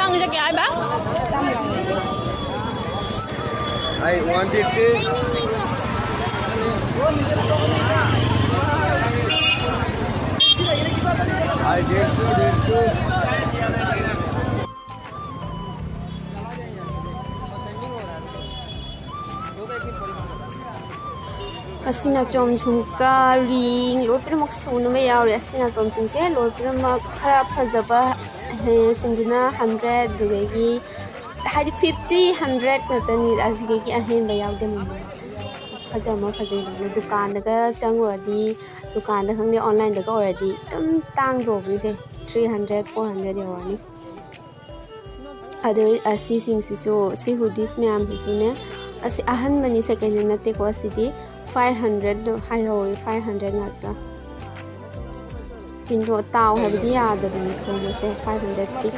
Langnya kaya ba? I wanted this. I did too. Asina chom chungka ring lo pira mak sunu me yaw re asina chom chung se lo pira mak khara phajaba sinduna 100 dugegi hadi 50 100 natani asige ki ahen ba yaw de mum phajama phajai na dukan daga changwadi dukan da khangni online daga already tam tang ro bi se 300 400 yawani ade asi sing sisu si hoodies me am sisu ne asi ahan mani second na te ko asidi 500 do high hori 500 ngata indo taw habdi ya da ni ko se 500 fix